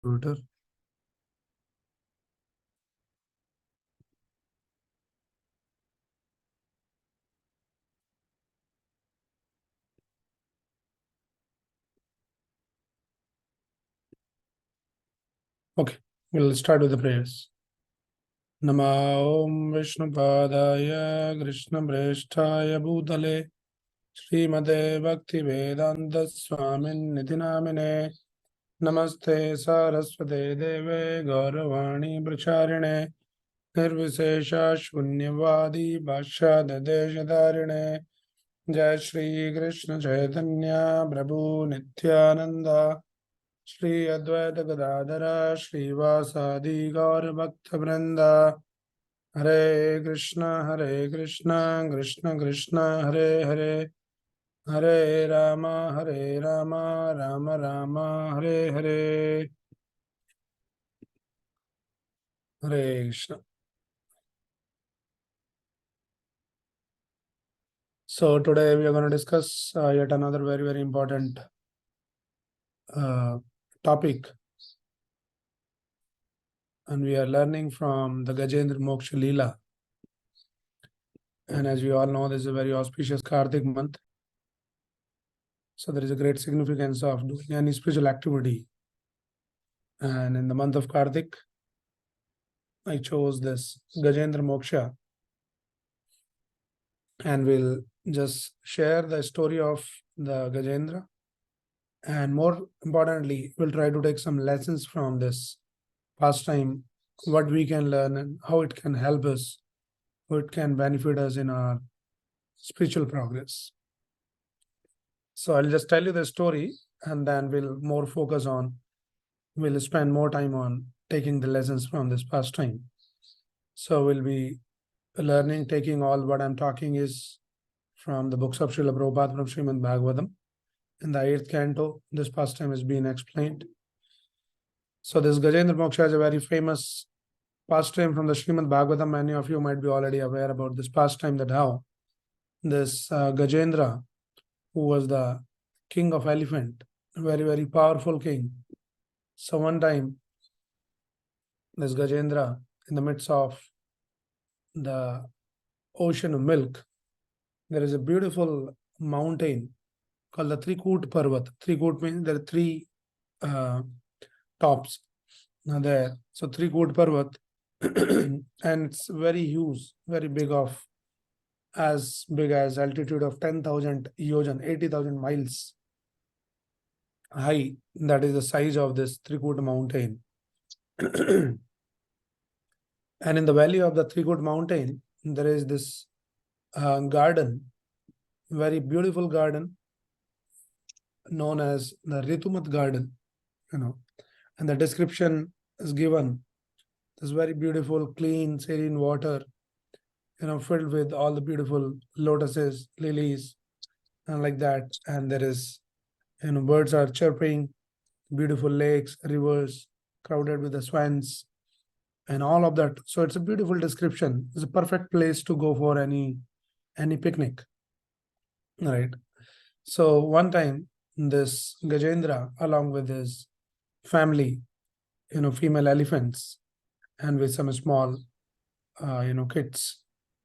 computer. Okay, we'll start with the prayers. Nama Om Vishnupadaya Krishna Preshthaya Bhutale Srimate Bhakti Vedanta Swamin Nithinamine Namaste Saraswate Deve Gauravani Pracharine Nirvisesha Shunyavadi Bhashya Deshadarine Jai Shri Krishna Chaitanya Prabhu Nityananda Shri Advaita Gadadhara Srivasadi Gaur Bhakta Vrinda Hare Krishna Krishna Krishna Hare Hare Hare Rama Rama Rama Hare Hare Hare Krishna. So today we are going to discuss yet another very important topic, and we are learning from the Gajendra Moksha Lila. And as we all know, this is a very auspicious Kartik month. So there is a great significance of doing any spiritual activity. And in the month of Kartik, I chose this Gajendra Moksha. And we'll just share the story of the Gajendra. And more importantly, we'll try to take some lessons from this pastime, what we can learn and how it can help us, how it can benefit us in our spiritual progress. So I'll just tell you the story, and then we'll spend more time on taking the lessons from this pastime. So we'll be learning, taking all what I'm talking is from the books of Srila Prabhupada from Srimad Bhagavatam. In the 8th canto, this pastime is being explained. So this Gajendra Moksha is a very famous pastime from the Srimad Bhagavatam. Many of you might be already aware about this pastime, that how this Gajendra, who was the king of elephant, a very powerful king. So one time, this Gajendra, in the midst of the ocean of milk, there is a beautiful mountain called the Trikut Parvat. Trikut means there are three tops there. So Trikut Parvat, and it's very huge, very big, as big as altitude of 10,000 yojan, 80,000 miles high. That is the size of this Trikut mountain. And in the valley of the Trikut mountain, there is this garden, very beautiful garden, known as the Ritumat garden, and the description is given. This very beautiful, clean, serene water, filled with all the beautiful lotuses, lilies, and like that. And there is, birds are chirping, beautiful lakes, rivers, crowded with the swans, and all of that. So it's a beautiful description. It's a perfect place to go for any picnic, right? So one time, this Gajendra, along with his family, female elephants, and with some small, kids,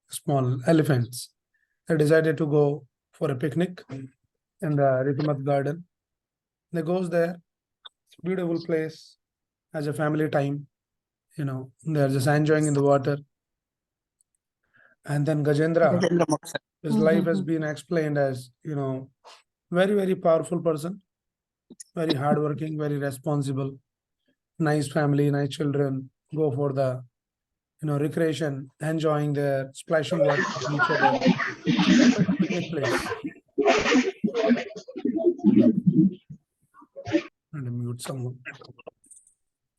small elephants, they decided to go for a picnic in the Ritumat garden. They goes there. It's a beautiful place as a family time. They're just enjoying in the water. And then Gajendra, his life has been explained as, very powerful person, very hardworking, very responsible, nice family, nice children, go for the, recreation, enjoying their splashing water with each other. It's a perfect picnic place. And mute someone.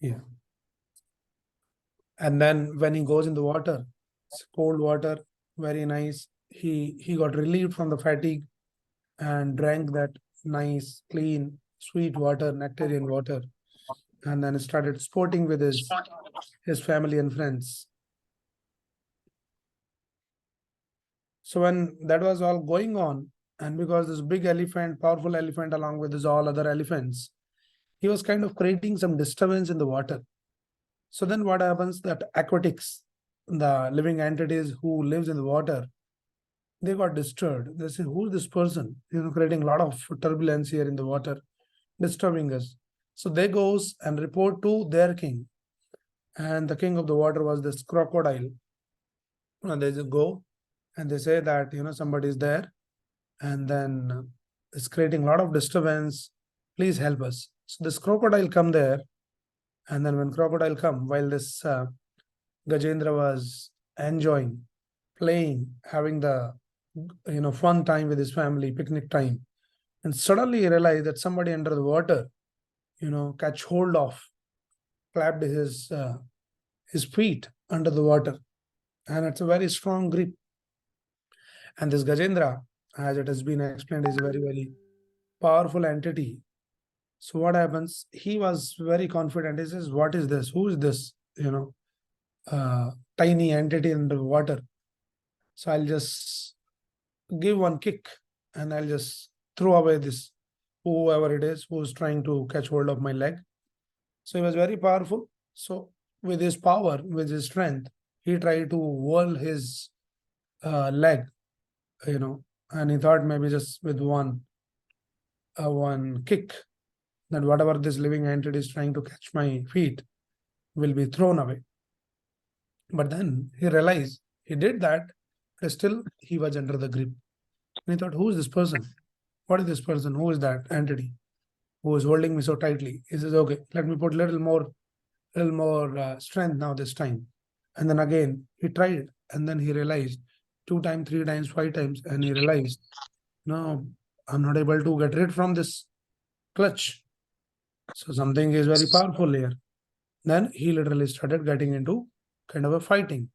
Yeah. And then when he goes in the water, it's cold water, very nice. He got relieved from the fatigue and drank that nice, clean, sweet water, nectarian water, and then started sporting with his family and friends. So when that was all going on, and because this big elephant, powerful elephant, along with his all other elephants, he was kind of creating some disturbance in the water. So then what happens, that aquatics, the living entities who lives in the water, they got disturbed. They say, who's this person? Creating a lot of turbulence here in the water, disturbing us. So they goes and report to their king. And the king of the water was this crocodile. And they just go and they say that, somebody is there. And then it's creating a lot of disturbance. Please help us. So this crocodile come there. And then when crocodile come, while this Gajendra was enjoying, playing, having the fun time with his family, picnic time, and suddenly he realized that somebody under the water, catch hold of, clapped his feet under the water, and it's a very strong grip. And this Gajendra, as it has been explained, is a very, very powerful entity. So what happens? He was very confident. He says, "What is this? Who is this? Tiny entity under the water. So I'll just give one kick and I'll just throw away this, whoever it is who's trying to catch hold of my leg." So he was very powerful. So with his power, with his strength, he tried to whirl his leg, and he thought maybe just with one kick, that whatever this living entity is trying to catch my feet will be thrown away. But then he realized he did that, but still he was under the grip. And he thought, who is this person? What is this person? Who is that entity who is holding me so tightly? He says, okay, let me put little more strength now this time. And then again, he tried. And then he realized 2 times, 3 times, 5 times. And he realized, no, I'm not able to get rid from this clutch. So something is very powerful here. Then he literally started getting into kind of a fighting.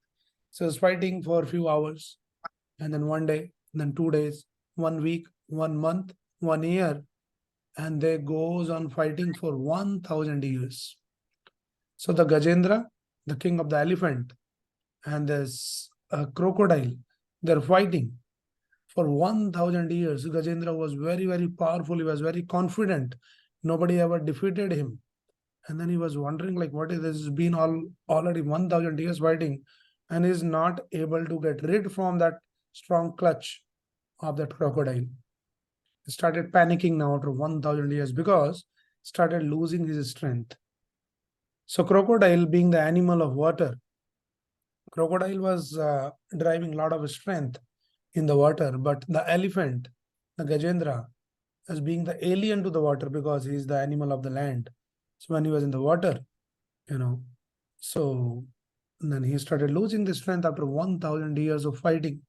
So he was fighting for a few hours. And then 1 day, then 2 days, 1 week, 1 month, 1 year. And they goes on fighting for 1,000 years. So the Gajendra, the king of the elephant, and this crocodile, they're fighting for 1,000 years. Gajendra was very, very powerful. He was very confident. Nobody ever defeated him. And then he was wondering, like, what is this? It's been already 1,000 years fighting, and is not able to get rid from that strong clutch of that crocodile. He started panicking now after 1,000 years because started losing his strength. So crocodile, being the animal of water, crocodile was driving a lot of strength in the water, but the elephant, the Gajendra, as being the alien to the water because he is the animal of the land. So when he was in the water, so then he started losing the strength after 1,000 years of fighting.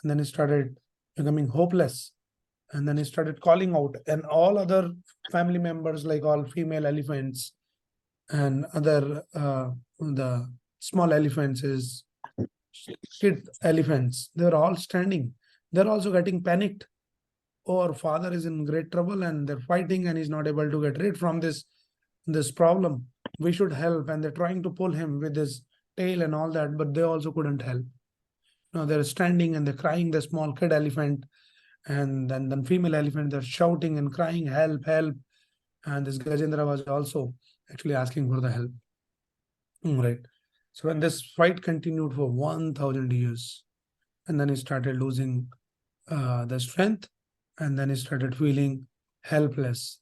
And then he started becoming hopeless. And then he started calling out, and all other family members, like all female elephants and other the small elephants, is kid elephants, they're all standing. They're also getting panicked. Oh, our father is in great trouble and they're fighting and he's not able to get rid from this problem. We should help. And they're trying to pull him with his tail and all that, but they also couldn't help. Now they're standing and they're crying, the small kid elephant, and then female elephant, they're shouting and crying, help, help. And this Gajendra was also actually asking for the help. Right. So when this fight continued for 1,000 years, and then he started losing the strength, and then he started feeling helpless,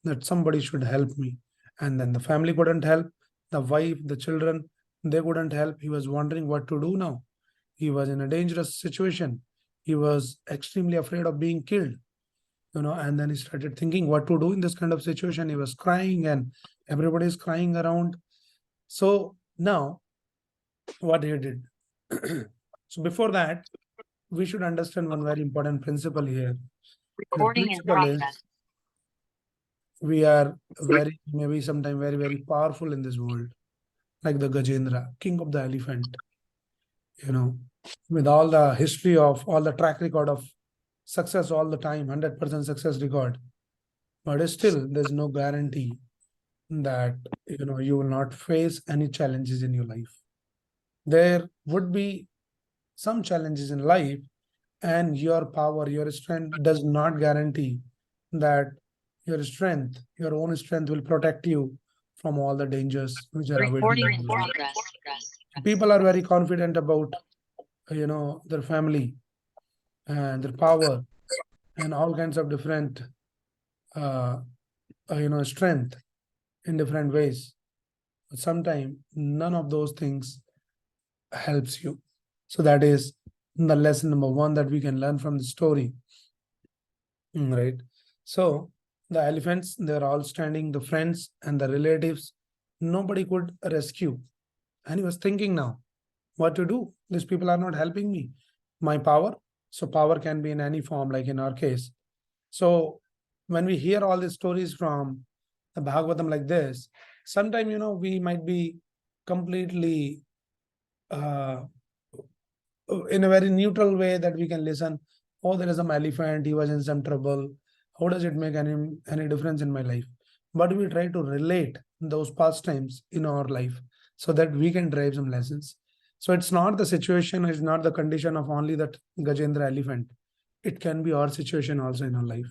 that somebody should help me. And then the family couldn't help, the wife, the children, they couldn't help. He was wondering what to do now. He was in a dangerous situation. He was extremely afraid of being killed, and then he started thinking what to do in this kind of situation. He was crying and everybody's crying around. So now what he did. So before that, we should understand one very important principle here. The principle is, we are very, maybe sometime very, very powerful in this world, like the Gajendra, king of the elephant, with all the history of all the track record of success all the time, 100% success record. But still, there's no guarantee that, you will not face any challenges in your life. There would be some challenges in life, and your power, your strength does not guarantee that your strength, your own strength will protect you from all the dangers which are awaiting Recording you in in this world. progress. People are very confident about, their family and their power and all kinds of different, strength in different ways. But sometimes none of those things helps you. So that is the lesson number one that we can learn from the story. Right. So the elephants, they're all standing, the friends and the relatives, nobody could rescue. And he was thinking now, what to do? These people are not helping me. My power. So power can be in any form, like in our case. So when we hear all these stories from the Bhagavatam like this, sometimes we might be completely uh, in a very neutral way that we can listen. Oh, there is some elephant, he was in some trouble. How does it make any difference in my life? But we try to relate those pastimes in our life so that we can drive some lessons. So it's not the situation, it's not the condition of only that Gajendra elephant. It can be our situation also in our life.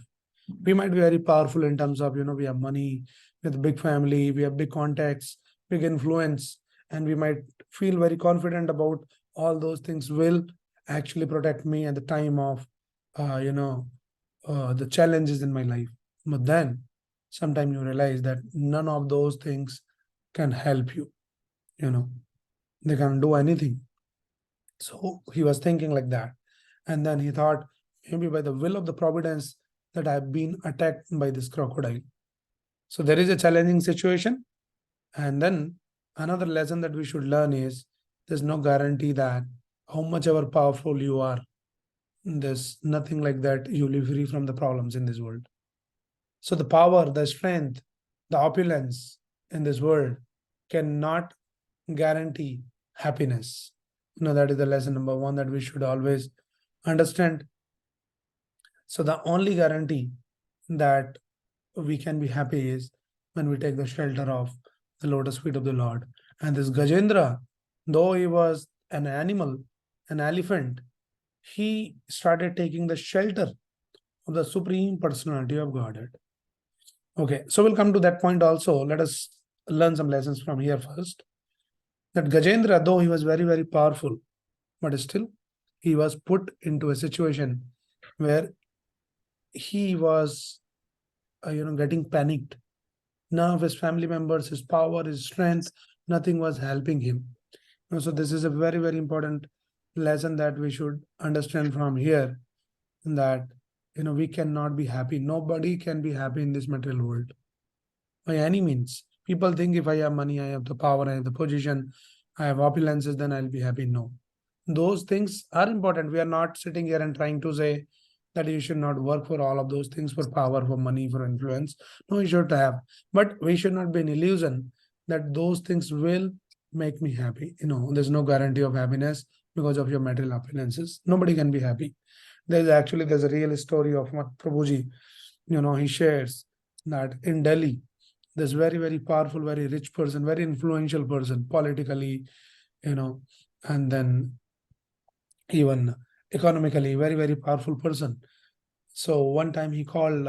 We might be very powerful in terms of, we have money, with big family, we have big contacts, big influence, and we might feel very confident about all those things will actually protect me at the time of, the challenges in my life. But then sometimes you realize that none of those things can help you, you know, they can't do anything. So he was thinking like that. And then he thought, maybe by the will of the providence that I've been attacked by this crocodile. So there is a challenging situation. And then another lesson that we should learn is there's no guarantee that how much ever powerful you are, there's nothing like that you'll be free from the problems in this world. So the power, the strength, the opulence in this world cannot guarantee happiness. That is the lesson number one that we should always understand. So the only guarantee that we can be happy is when we take the shelter of the lotus feet of the Lord. And this Gajendra, though he was an animal, an elephant, he started taking the shelter of the Supreme Personality of Godhead. Okay, so we'll come to that point also. Let us learn some lessons from here first. That Gajendra, though he was very, very powerful, but still he was put into a situation where he was, getting panicked. None of his family members, his power, his strength, nothing was helping him. So this is a very, very important lesson that we should understand from here, that we cannot be happy. Nobody can be happy in this material world by any means. People think if I have money, I have the power, I have the position, I have opulences, then I'll be happy. No, those things are important. We are not sitting here and trying to say that you should not work for all of those things, for power, for money, for influence. No, you should have, but we should not be an illusion that those things will make me happy. There's no guarantee of happiness because of your material opulences. Nobody can be happy. There's a real story of what Prabhuji, he shares that in Delhi, this very, very powerful, very rich person, very influential person politically, and then even economically, very, very powerful person. So one time he called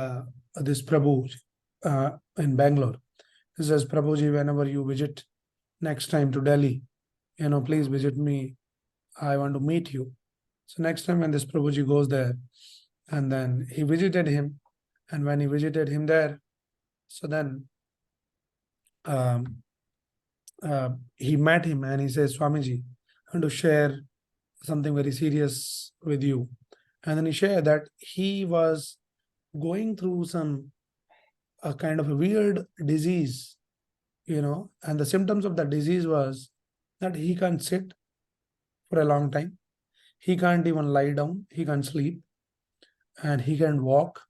this Prabhu in Bangalore. He says, Prabhuji, whenever you visit next time to Delhi, please visit me. I want to meet you. So next time when this Prabhuji goes there, and then he visited him, and when he visited him there, so then um, he met him and he says, Swamiji, I want to share something very serious with you. And then he shared that he was going through some a kind of a weird disease, and the symptoms of the disease was that he can't sit for a long time. He can't even lie down. He can't sleep, and he can't walk.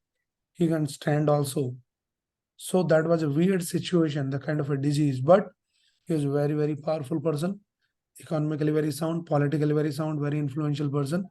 He can't stand also. So that was a weird situation, the kind of a disease. But he was a very, very powerful person, economically very sound, politically very sound, very influential person.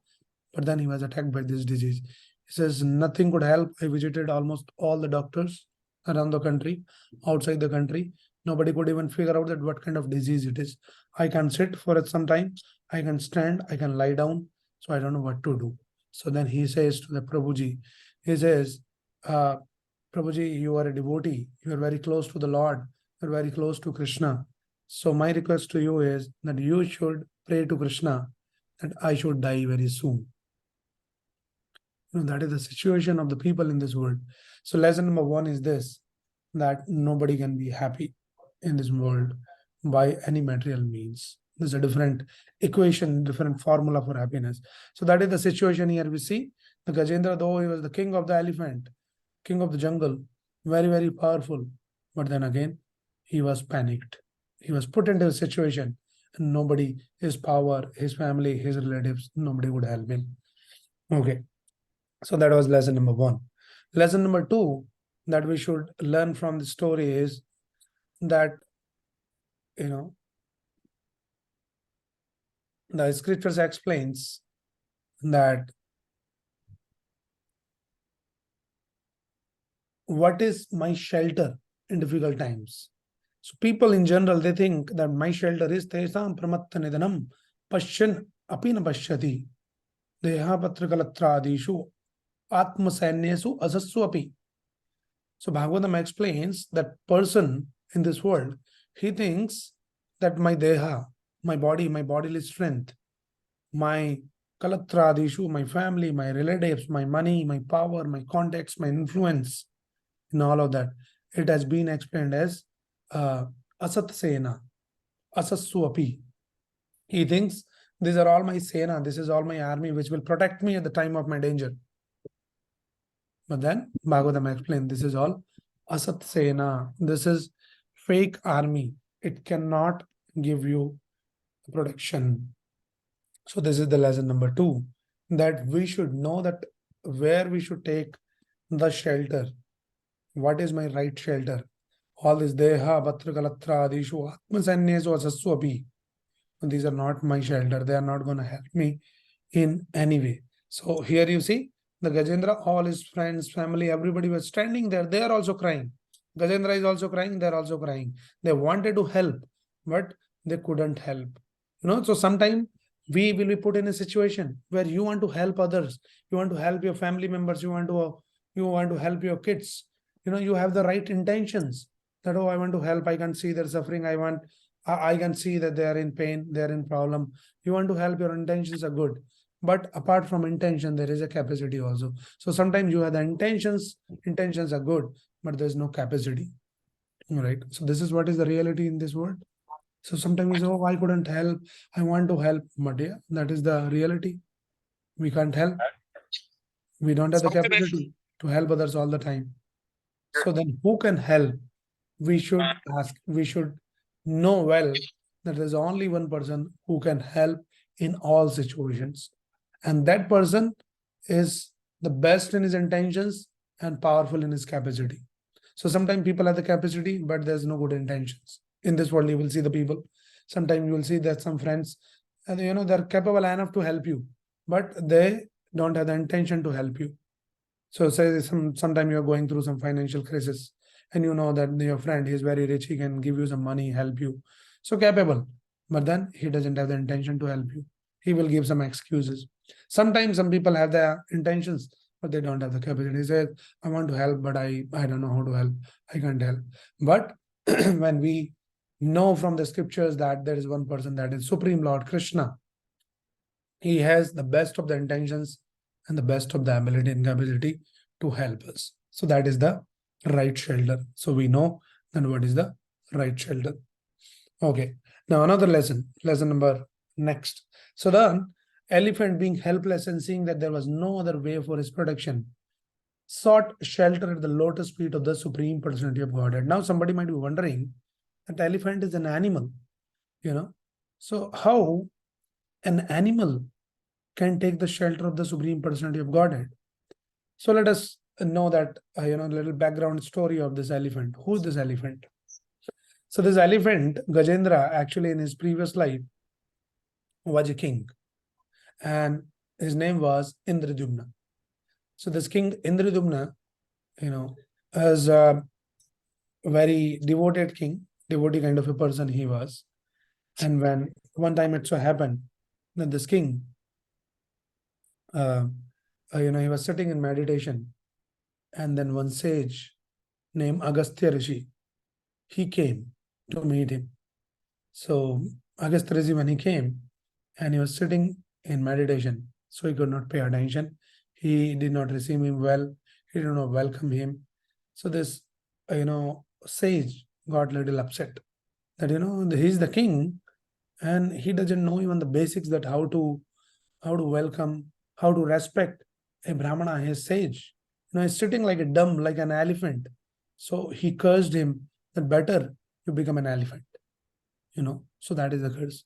But then he was attacked by this disease. He says nothing could help. I visited almost all the doctors around the country, outside the country. Nobody could even figure out that what kind of disease it is. I can sit for it some time. I can stand. I can lie down. So I don't know what to do. So then he says to the Prabhuji, he says, uh, Prabhuji, you are a devotee, you are very close to the Lord, you are very close to Krishna. So my request to you is that you should pray to Krishna that I should die very soon. That is the situation of the people in this world. So lesson number 1 is this, that nobody can be happy in this world by any material means. There's a different equation, different formula for happiness. So that is the situation here. We see the Gajendra, though he was the king of the elephant, king of the jungle, very, very powerful. But then again, he was panicked. He was put into a situation and nobody, his power, his family, his relatives, nobody would help him. Okay. So that was lesson number 1. Lesson number 2 that we should learn from the story is that, the scriptures explains that what is my shelter in difficult times. So people in general, they think that my shelter is tesam pramatta nidanam pashyan apina pashyati deha patrakalatradishu atma sanyesu asassu api. So Bhagavatam explains that person in this world, he thinks that my deha, my body, my bodily strength, my kalatradishu, my family, my relatives, my money, my power, my contacts, my influence, in all of that, it has been explained as asat sena, asassu api. He thinks these are all my sena, this is all my army which will protect me at the time of my danger. But then Bhagavatam explained this is all asat sena. This is fake army. It cannot give you protection. So this is the lesson number 2, that we should know that where we should take the shelter. What is my right shelter? All this deha, batra, kalatra, adishu, atma sanyesu, asassu api. These are not my shelter. They are not going to help me in any way. So here you see the Gajendra, all his friends, family, everybody was standing there. They are also crying. Gajendra is also crying. They are also crying. They wanted to help, but they couldn't help. So sometimes we will be put in a situation where you want to help others. You want to help your family members. You want to help your kids. You have the right intentions that, oh, I want to help. I can see their suffering. I can see that they are in pain. They are in problem. You want to help. Your intentions are good. But apart from intention, there is a capacity also. So sometimes you have the intentions are good, but there's no capacity. Right. So this is what is the reality in this world. So sometimes we say, oh, I couldn't help. I want to help. But yeah, that is the reality. We can't help. We don't have the capacity to help others all the time. So then who can help? We should ask, we should know well that there's only one person who can help in all situations. And that person is the best in his intentions and powerful in his capacity. So sometimes people have the capacity, but there's no good intentions. In this world, you will see the people. Sometimes you will see that some friends, they're capable enough to help you, but they don't have the intention to help you. So say sometime you're going through some financial crisis and you know that your friend is very rich, he can give you some money, help you. So capable, but then he doesn't have the intention to help you. He will give some excuses. Sometimes some people have the intentions, but they don't have the capacity. He says, I want to help, but I don't know how to help. I can't help. But when we know from the scriptures that there is one person, that is Supreme Lord Krishna, he has the best of the intentions and the best of the ability and capacity to help us. So that is the right shelter. So we know then what is the right shelter. Okay. Now another lesson number next. So the elephant, being helpless and seeing that there was no other way for his protection, sought shelter at the lotus feet of the Supreme Personality of Godhead. Now somebody might be wondering that elephant is an animal, So how an animal can take the shelter of the Supreme Personality of Godhead? So let us know that, a little background story of this elephant. Who is this elephant? So this elephant, Gajendra, actually in his previous life was a king, and his name was Indradyumna. So this king Indradyumna, is a very devoted king, devotee kind of a person he was. And when one time it so happened that this king, he was sitting in meditation, and then one sage named Agastya Rishi. He came to meet him. So Agastya Rishi, when he came, and he was sitting in meditation, so he could not pay attention. He did not receive him well. He did not welcome him. So this, sage got little upset that he's the king, and he doesn't know even the basics that how to welcome, how to respect a brahmana, his sage. He's sitting like a dumb, like an elephant. So he cursed him that better you become an elephant. So that is the curse.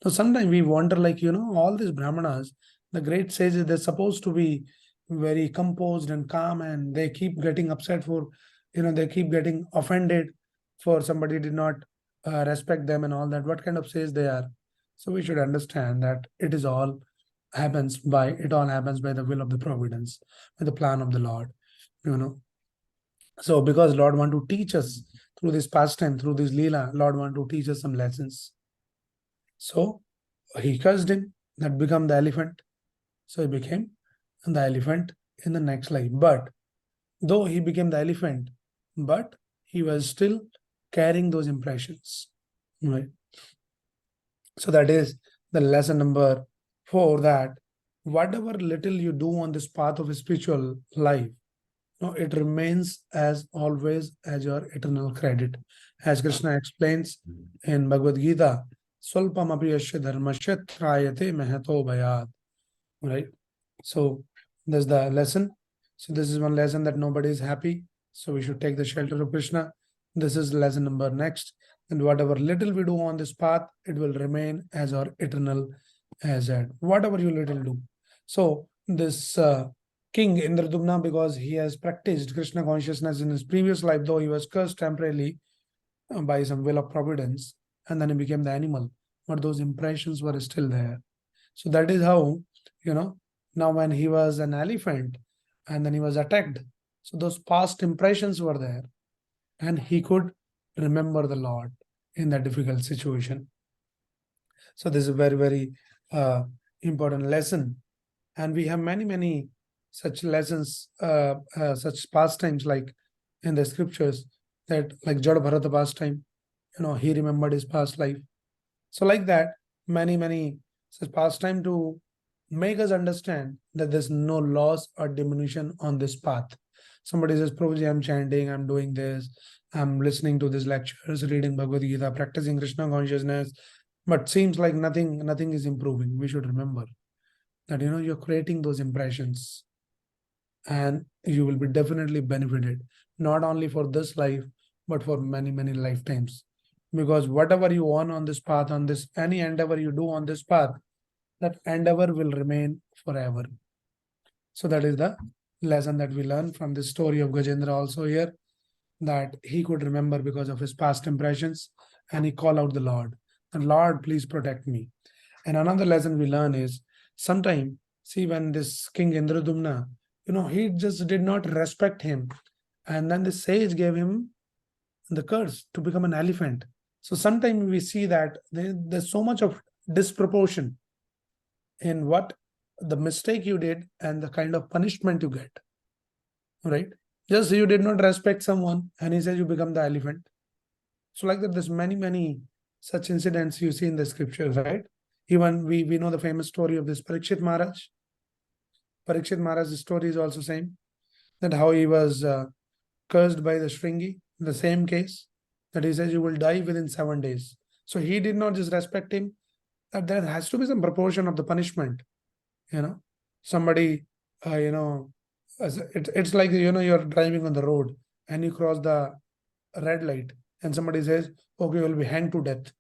So sometimes we wonder, like, all these brahmanas, the great sages, they're supposed to be very composed and calm, and they keep getting upset for, they keep getting offended for somebody did not respect them and all that. What kind of sage they are? So we should understand that it all happens by the will of the providence, by the plan of the Lord, you know. So because Lord want to teach us through this pastime, through this Lila, Lord want to teach us some lessons. So he cursed him, that became the elephant. So he became the elephant in the next life. But though he became the elephant, but he was still carrying those impressions. Right. So that is the lesson number 4, that whatever little you do on this path of spiritual life, it remains as always as your eternal credit. As Krishna explains in Bhagavad Gita, Swalpam api yasya dharmasya trayate mahato bhayat. Right? So that's the lesson. So this is one lesson, that nobody is happy. So we should take the shelter of Krishna. This is lesson number next. And whatever little we do on this path, it will remain as our eternal asset. Whatever you little do. So this King Indradumna, because he has practiced Krishna consciousness in his previous life, though he was cursed temporarily by some will of providence, and then he became the animal, but those impressions were still there. So that is how, now when he was an elephant and then he was attacked, so those past impressions were there, and he could remember the Lord in that difficult situation. So this is a very, very important lesson. And we have many such lessons, such pastimes, like in the scriptures, that like Jada Bharata pastime, he remembered his past life. So like that, many such pastime to make us understand that there's no loss or diminution on this path. Somebody says, Prabhuji, I'm chanting, I'm doing this, I'm listening to these lectures, reading Bhagavad Gita, practicing Krishna consciousness, but seems like nothing is improving. We should remember that you're creating those impressions, and you will be definitely benefited, not only for this life, but for many lifetimes. Because whatever you want on this path, on this any endeavor you do on this path, that endeavor will remain forever. So that is the lesson that we learn from the story of Gajendra also here, that he could remember because of his past impressions, and he called out the Lord, and Lord, please protect me. And another lesson we learn is, sometime, see, when this King Indradumna, he just did not respect him, and then the sage gave him the curse to become an elephant. So sometimes we see that there's so much of disproportion in what the mistake you did and the kind of punishment you get. Right? Just you did not respect someone, and he says you become the elephant. So like that, there's many such incidents you see in the scriptures, right? Even we know the famous story of this Parikshit Maharaj. Parikshit Maharaj's story is also same, that how he was cursed by the Shringi, in the same case, that he says you will die within 7 days. So he did not just respect him, that there has to be some proportion of the punishment. Somebody, it's like, you're driving on the road and you cross the red light and somebody says, okay, you'll be hanged to death.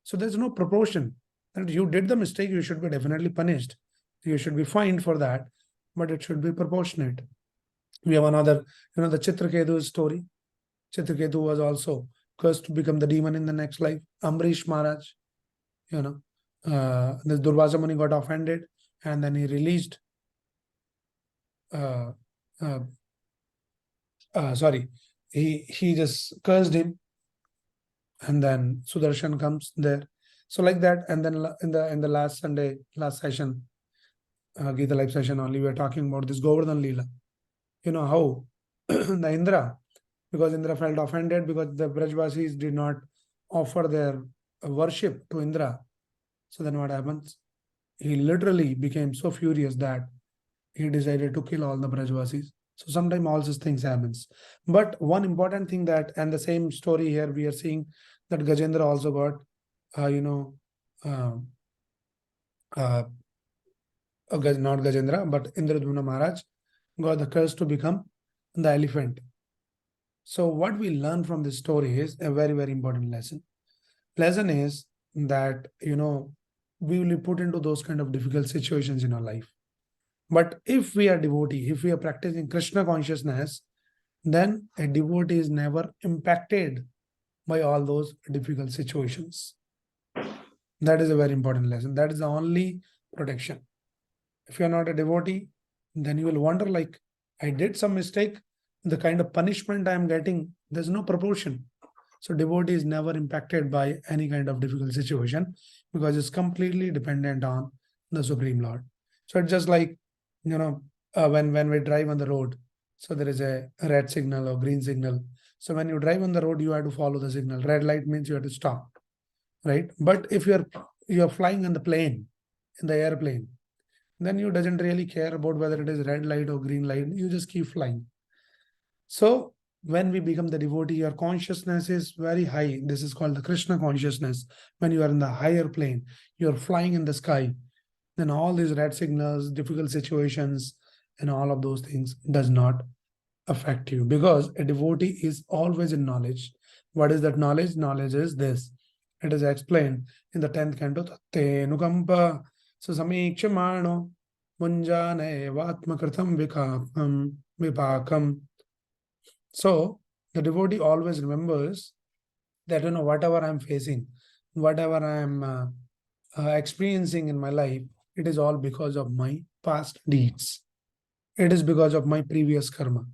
So there's no proportion. And you did the mistake, you should be definitely punished. You should be fined for that, but it should be proportionate. We have another, the Chitraketu story. Chitraketu was also cursed to become the demon in the next life. Amrish Maharaj, this Durvasa Muni got offended, and then he released, he just cursed him, and then Sudarshan comes there. So like that, and then in the last Sunday, last session, Gita live session only, we are talking about this Govardhan Lila. How the Indra, because Indra felt offended because the Brajvasis did not offer their worship to Indra. So then what happens? He literally became so furious that he decided to kill all the Brajvasis. So sometimes all these things happens. But one important thing that, and the same story here, we are seeing that Gajendra also got, uh, uh, not Gajendra, but Indradumna Maharaj got the curse to become the elephant. So what we learn from this story is a very, very important lesson. Lesson is that, we will be put into those kind of difficult situations in our life. But if we are devotee, if we are practicing Krishna consciousness, then a devotee is never impacted by all those difficult situations. That is a very important lesson. That is the only protection. If you are not a devotee, then you will wonder, like, I did some mistake, the kind of punishment I am getting, there's no proportion. So devotee is never impacted by any kind of difficult situation because it's completely dependent on the Supreme Lord. So it's just like, when we drive on the road, so there is a red signal or green signal. So when you drive on the road, you have to follow the signal. Red light means you have to stop, right? But if you're flying on the plane, in the airplane, then you doesn't really care about whether it is red light or green light. You just keep flying. So when we become the devotee, your consciousness is very high. This is called the Krishna consciousness. When you are in the higher plane, you're flying in the sky, then all these red signals, difficult situations, and all of those things does not affect you, because a devotee is always in knowledge. What is that knowledge? Knowledge is this. It is explained in the 10th canto. Tatte nukampa susamikshmano munjane vatmakritam vipakam. So the devotee always remembers that, whatever I'm facing, whatever I'm experiencing in my life, it is all because of my past deeds. It is because of my previous karma.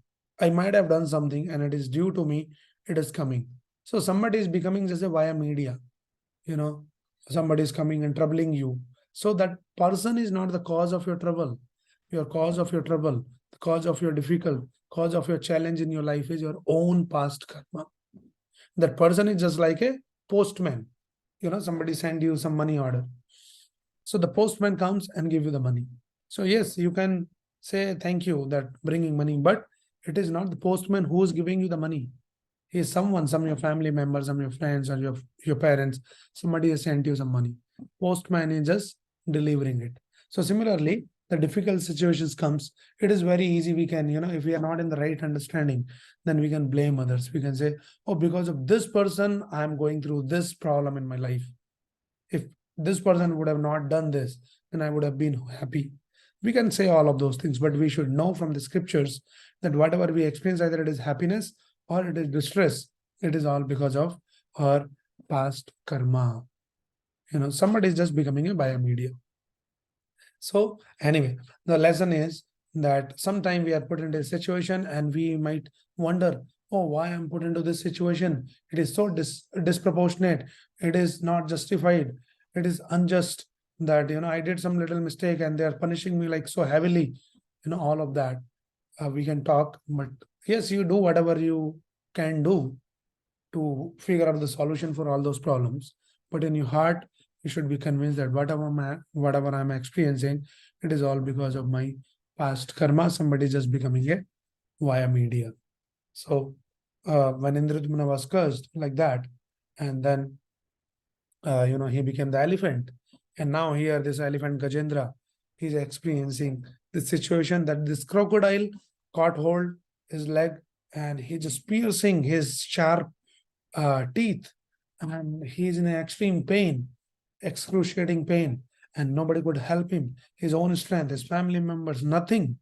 I might have done something and it is due to me, it is coming. So somebody is becoming just a via media, somebody is coming and troubling you. So that person is not the cause of your trouble. Your cause of your trouble, the cause of your difficult, cause of your challenge in your life is your own past karma. That person is just like a postman. Somebody send you some money order. So the postman comes and give you the money. So yes, you can say thank you that bringing money, but it is not the postman who is giving you the money. He is someone, some of your family members, some of your friends, or your parents. Somebody has sent you some money. Postman is just delivering it. So similarly, the difficult situations comes, it is very easy. We can, if we are not in the right understanding, then we can blame others. We can say, oh, because of this person, I'm going through this problem in my life. If this person would have not done this, then I would have been happy. We can say all of those things, but we should know from the scriptures that whatever we experience, either it is happiness or it is distress, it is all because of our past karma. Somebody is just becoming a biomedia. So anyway, the lesson is that sometime we are put into a situation and we might wonder, oh, why I'm put into this situation? It is so disproportionate. It is not justified. It is unjust that, I did some little mistake and they are punishing me like so heavily. All of that we can talk, but yes, you do whatever you can do to figure out the solution for all those problems. But in your heart, you should be convinced that whatever I'm experiencing, it is all because of my past karma. Somebody is just becoming a via media. So when Indradumna was cursed like that, and then he became the elephant, and now here this elephant Gajendra, he's experiencing the situation that this crocodile caught hold his leg and he just piercing his sharp teeth, and he's in extreme pain, excruciating pain, and nobody could help him. His own strength, his family members, nothing.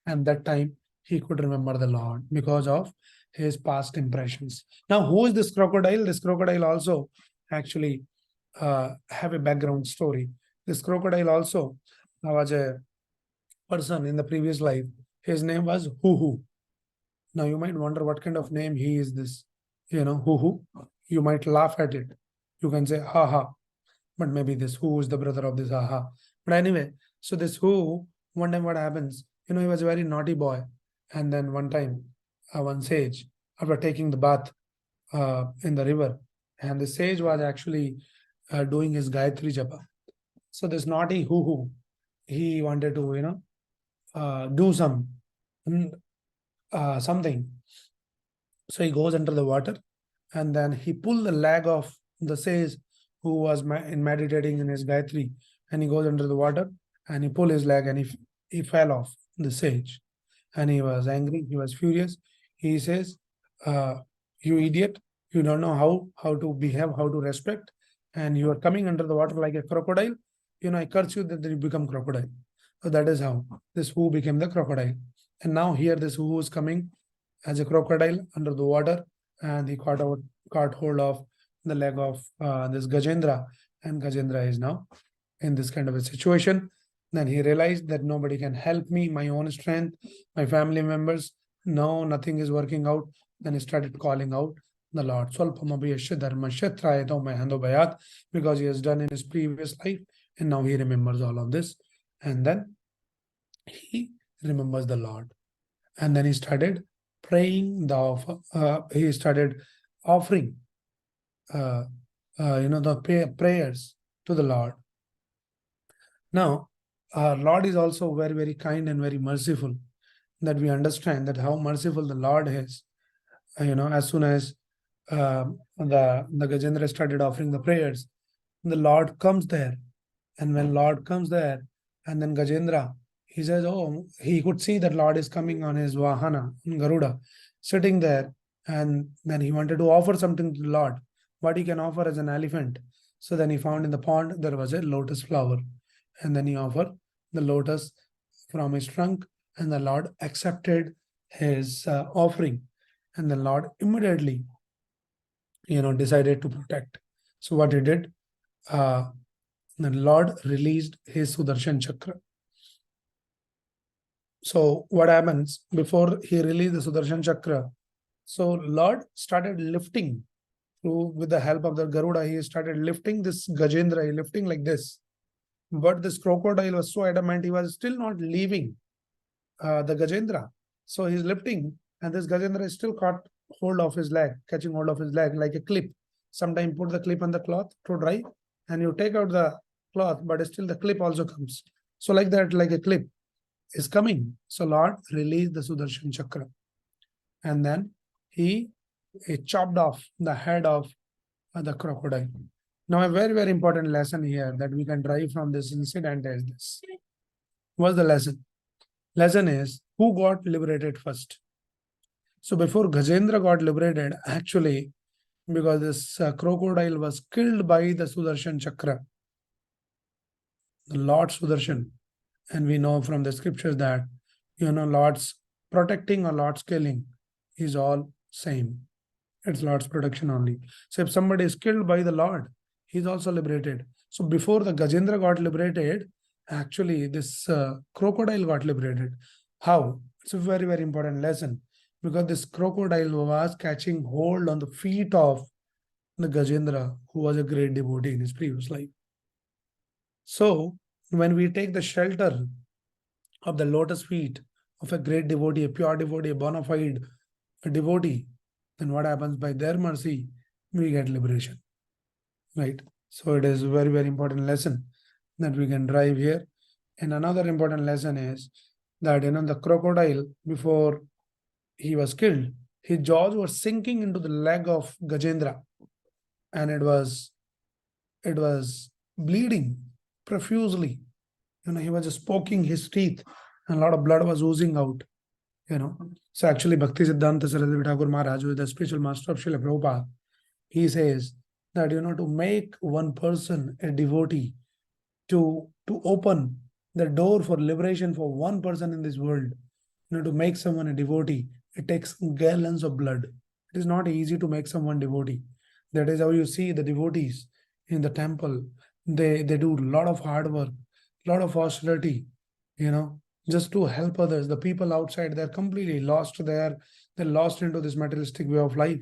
And that time he could remember the Lord because of his past impressions. Now, who is this crocodile? This crocodile also actually have a background story. This crocodile also was a person in the previous life. His name was Hoo. Now you might wonder what kind of name he is this, Hoo. You might laugh at it. You can say, ha ha. But maybe this Hoo is the brother of this ha ha. But anyway, so this Hoo, one time what happens, he was a very naughty boy. And then one time, one sage after taking the bath in the river, and the sage was actually doing his Gayatri Japa. So this naughty hoo, he wanted to, do something. So he goes under the water, and then he pulled the leg of the sage who was meditating in his Gayatri, and he goes under the water and he pulled his leg, and he fell off the sage, and he was angry, he was furious. He says, you idiot, you don't know how to behave, how to respect, and you are coming under the water like a crocodile. I curse you that you become crocodile. So that is how this who became the crocodile. And now here this who is coming as a crocodile under the water, and he caught hold of the leg of this Gajendra, and Gajendra is now in this kind of a situation. Then he realized that nobody can help me, my own strength, my family members. No, nothing is working out. Then he started calling out the Lord. Because he has done in his previous life, and now he remembers all of this. And then he remembers the Lord. And then he started praying he started offering the prayers to the Lord. Now, our Lord is also very, very kind and very merciful, that we understand that how merciful the Lord is. As soon as the Gajendra started offering the prayers, the Lord comes there. And when Lord comes there, and then Gajendra, he says, oh, he could see that Lord is coming on his Vahana, Garuda, sitting there. And then he wanted to offer something to the Lord. What he can offer as an elephant. So then he found in the pond, there was a lotus flower. And then he offered the lotus from his trunk, and the Lord accepted his offering. And the Lord immediately, decided to protect. So what he did, the Lord released his Sudarshan Chakra. So what happens before he released the Sudarshan Chakra? So Lord started lifting with the help of the Garuda. He started lifting this Gajendra, lifting like this. But this crocodile was so adamant, he was still not leaving the Gajendra. So he's lifting, and this Gajendra is still caught hold of his leg, catching hold of his leg like a clip. Sometimes put the clip on the cloth to dry, and you take out the cloth, but still the clip also comes. So like that, like a clip is coming. So Lord released the Sudarshan Chakra. And then he chopped off the head of the crocodile. Now, a very, very important lesson here that we can derive from this incident is this. What's the lesson? Lesson is, who got liberated first? So before Gajendra got liberated, actually, because this crocodile was killed by the Sudarshan Chakra, the Lord Sudarshan. And we know from the scriptures that, Lord's protecting or Lord's killing is all same. It's Lord's protection only. So if somebody is killed by the Lord, he's also liberated. So before the Gajendra got liberated, actually this crocodile got liberated. How? It's a very, very important lesson, because this crocodile was catching hold on the feet of the Gajendra, who was a great devotee in his previous life. So when we take the shelter of the lotus feet of a great devotee, a pure devotee, a bona fide devotee, then what happens? By their mercy, we get liberation. Right? So it is a very, very important lesson that we can drive here. And another important lesson is that, the crocodile, before he was killed, his jaws were sinking into the leg of Gajendra, and it was bleeding profusely. He was just poking his teeth, and a lot of blood was oozing out. So actually, Bhakti Siddhanta Saraswati Thakur Maharaj, who is the spiritual master of Srila Prabhupada, he says that, to make one person a devotee, to open the door for liberation for one person in this world, to make someone a devotee, it takes gallons of blood. It is not easy to make someone devotee. That is how you see the devotees in the temple. They do a lot of hard work, a lot of austerity, just to help others. The people outside, they're completely lost there. They're lost into this materialistic way of life.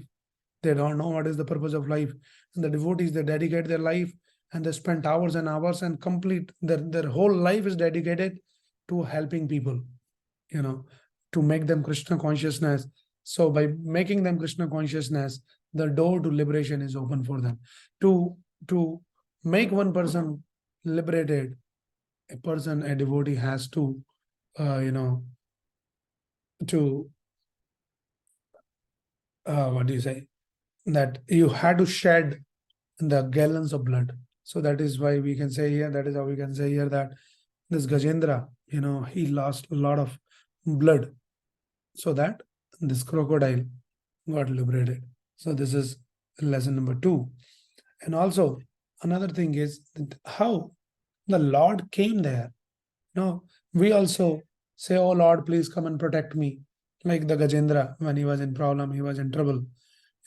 They don't know what is the purpose of life. And the devotees, they dedicate their life, and they spend hours and hours, and complete their whole life is dedicated to helping people, to make them Krishna consciousness. So by making them Krishna consciousness, the door to liberation is open for them. To make one person liberated, a devotee has to, to what do you say? That you had to shed the gallons of blood. So that is why we can say here, that is how we can say here that this Gajendra, he lost a lot of blood so that this crocodile got liberated. So this is lesson number 2. And also another thing is that how the Lord came there. No, we also say, "Oh Lord, please come and protect me." Like the Gajendra, when he was in problem, he was in trouble.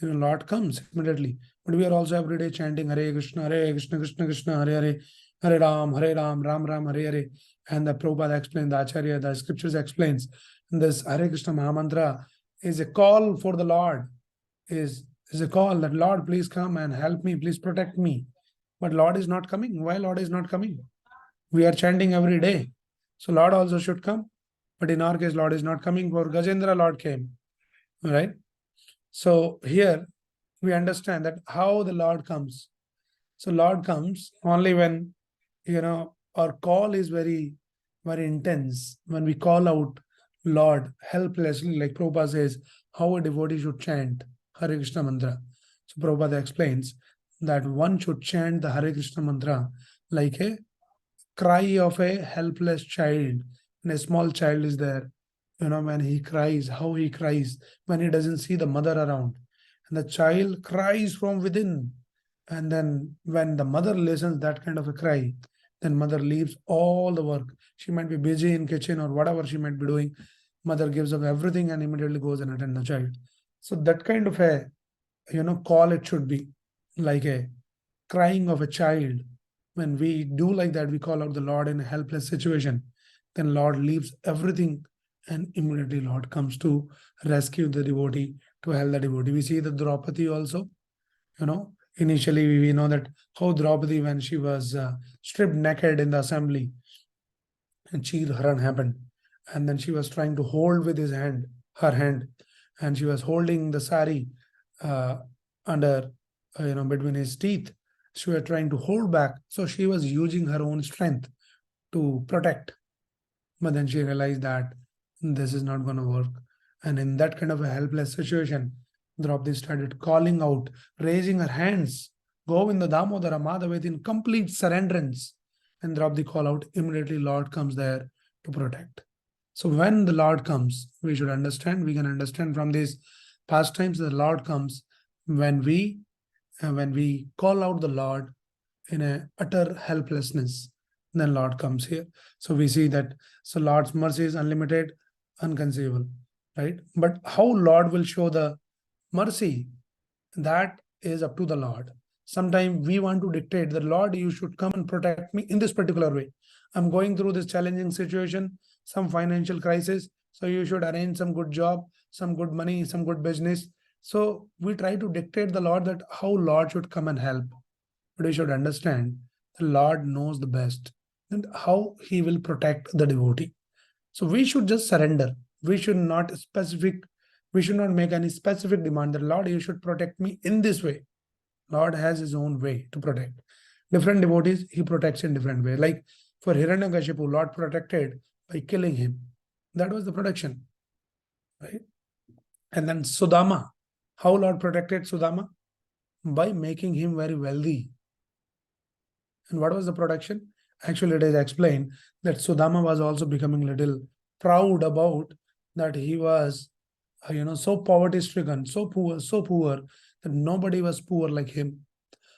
Lord comes immediately. But we are also every day chanting Hare Krishna, Krishna Krishna, Hare Hare, Hare Ram, Ram Ram, Hare Hare. And the Prabhupada explains, the Acharya, the scriptures explains, this Hare Krishna Mahamantra is a call for the Lord, is a call that Lord, please come and help me, please protect me. But Lord is not coming. Why Lord is not coming? We are chanting every day. So Lord also should come. But in our case, Lord is not coming. For Gajendra, Lord came. Right? So here we understand that how the Lord comes. So Lord comes only when, our call is very, very intense. When we call out Lord helplessly, like Prabhupada says, how a devotee should chant Hare Krishna mantra. So Prabhupada explains that one should chant the Hare Krishna mantra like a cry of a helpless child. And a small child is there, when he cries, how he cries when he doesn't see the mother around. And the child cries from within. And then when the mother listens that kind of a cry, then mother leaves all the work. She might be busy in kitchen or whatever she might be doing. Mother gives up everything and immediately goes and attend the child. So that kind of a, call it should be like a crying of a child. When we do like that, we call out the Lord in a helpless situation. Then Lord leaves everything and immediately Lord comes to rescue the devotee, to help the devotee. We see the Draupadi also, initially we know that how Draupadi, when she was stripped naked in the assembly, and Chir Haran happened, and then she was trying to hold with her hand, and she was holding the sari under, between his teeth. She was trying to hold back, so she was using her own strength to protect. But then she realized that this is not going to work. And in that kind of a helpless situation, Draupadi started calling out, raising her hands, Govinda Damodara Madhavet, in complete surrenderance. And Draupadi call out, immediately Lord comes there to protect. So when the Lord comes, we should understand, we can understand from these pastimes, the Lord comes when we call out the Lord in a utter helplessness, then Lord comes here. So we see that, so Lord's mercy is unlimited, unconceivable, right? But how Lord will show the mercy, that is up to the Lord. Sometimes we want to dictate the Lord, you should come and protect me in this particular way. I'm going through this challenging situation, some financial crisis, so you should arrange some good job, some good money, some good business. So we try to dictate the Lord that how Lord should come and help. But we should understand the Lord knows the best and how he will protect the devotee. So we should just surrender. We should not make any specific demand that Lord, you should protect me in this way. Lord has his own way to protect. Different devotees, he protects in different way. Like for Hiranyakashipu, Lord protected by killing him. That was the protection, right? And then Sudama, how Lord protected Sudama? By making him very wealthy. And what was the protection? Actually, it is explained that Sudama was also becoming little proud about that he was, so poverty-stricken, so poor that nobody was poor like him.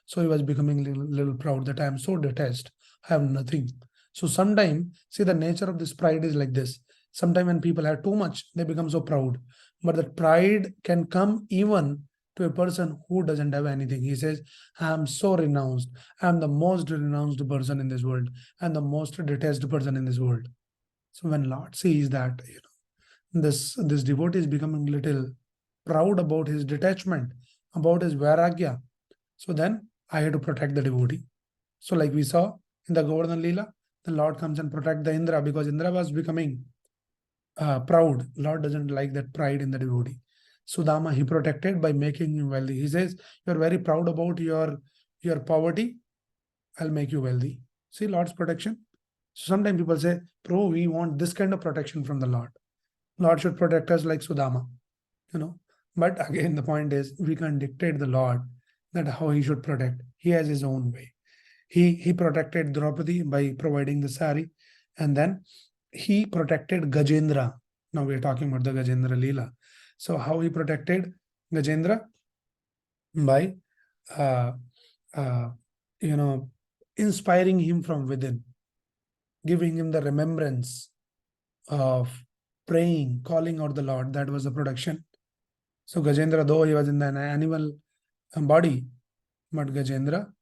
So he was becoming little proud that I am so detached, I have nothing. So sometimes, see, the nature of this pride is like this. Sometimes when people have too much, they become so proud. But that pride can come even to a person who doesn't have anything. He says, I am so renounced. I am the most renounced person in this world and the most detached person in this world. So when Lord sees that, this devotee is becoming little proud about his detachment, about his vairagya. So then I had to protect the devotee. So like we saw in the Govardhan Lila, the Lord comes and protect the Indra because Indra was becoming proud. Lord doesn't like that pride in the devotee. Sudama he protected by making him wealthy. He says, you're very proud about your poverty, I'll make you wealthy. See Lord's protection. So sometimes people say, Pro, we want this kind of protection from the Lord. Lord should protect us like Sudama, you know. But again, the point is, we can't dictate the Lord that how he should protect. He has his own way. He protected Draupadi by providing the sari, and then he protected Gajendra. Now we're talking about the Gajendra Lila. So how he protected Gajendra? By uh, uh, you know, inspiring him from within, giving him the remembrance of praying, calling out the Lord. That was the protection. So Gajendra, though he was in an animal body, but Gajendra,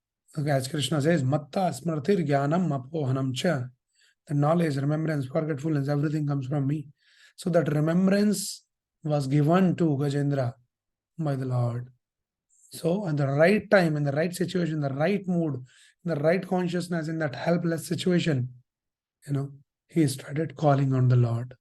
as Krishna says, Matta Smrtir Jnanam Apohanam Cha. The knowledge, remembrance, forgetfulness, everything comes from me. So that remembrance was given to Gajendra by the Lord. So at the right time, in the right situation, the right mood, in the right consciousness, in that helpless situation, he started calling on the Lord.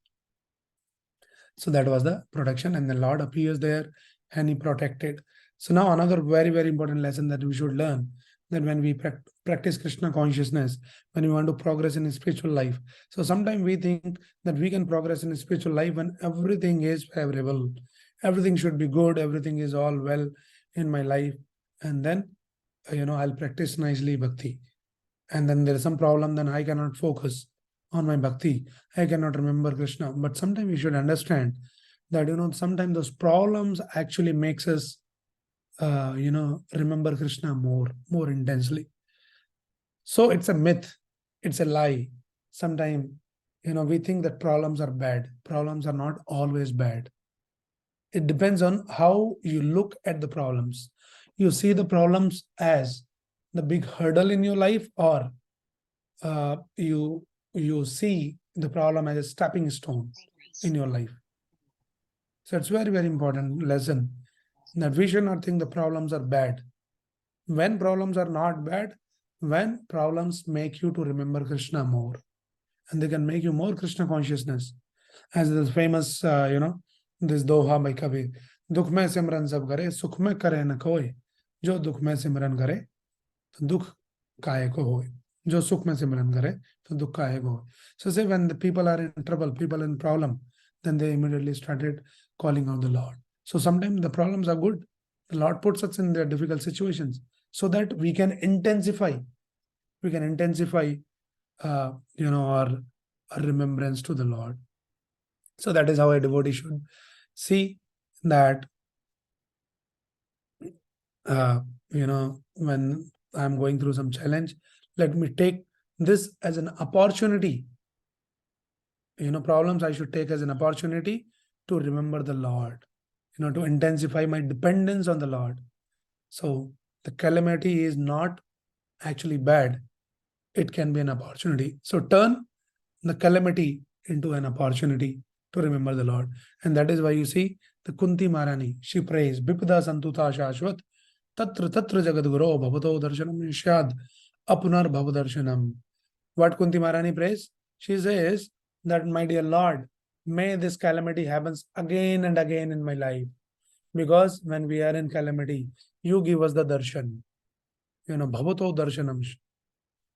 So that was the protection, and the Lord appears there and he protected. So now another very, very important lesson that we should learn, that when we practice Krishna consciousness, when we want to progress in spiritual life. So sometimes we think that we can progress in spiritual life when everything is favorable. Everything should be good. Everything is all well in my life. And then, I'll practice nicely bhakti. And then there is some problem, then I cannot focus on my bhakti. I cannot remember Krishna. But sometimes we should understand that, sometimes those problems actually makes us, remember Krishna more intensely. So it's a myth. It's a lie. Sometimes, we think that problems are bad. Problems are not always bad. It depends on how you look at the problems. You see the problems as the big hurdle in your life, or you see the problem as a stepping stone in your life. So it's very, very important lesson that we should not think the problems are bad. When problems are not bad, when problems make you to remember Krishna more, and they can make you more Krishna consciousness. As this famous, this doha by Kabir, dukh mein simran sab kare, sukh mein kare na koi, jo dukh mein simran kare, to dukh kahe ko hoy. जो सुख में सिमरन करे तो दुख का आएगा. So say when the people are in trouble, people in problem, then they immediately started calling on the Lord. So sometimes the problems are good. The Lord puts us in their difficult situations so that we can intensify our remembrance to the Lord. So that is how a devotee should see that, when I'm going through some challenge, let me take this as an opportunity. Problems I should take as an opportunity to remember the Lord, to intensify my dependence on the Lord. So the calamity is not actually bad. It can be an opportunity. So turn the calamity into an opportunity to remember the Lord. And that is why you see the Kunti Maharani, she prays, Bipada Santuta Shashvat, Tatra Tatra Jagadguru, Bhavato Darshanam Nishad, Apunar Bhavadarshanam. What Kunti Maharani prays? She says that, my dear Lord, may this calamity happens again and again in my life. Because when we are in calamity, you give us the darshan. Bhavato Darshanam.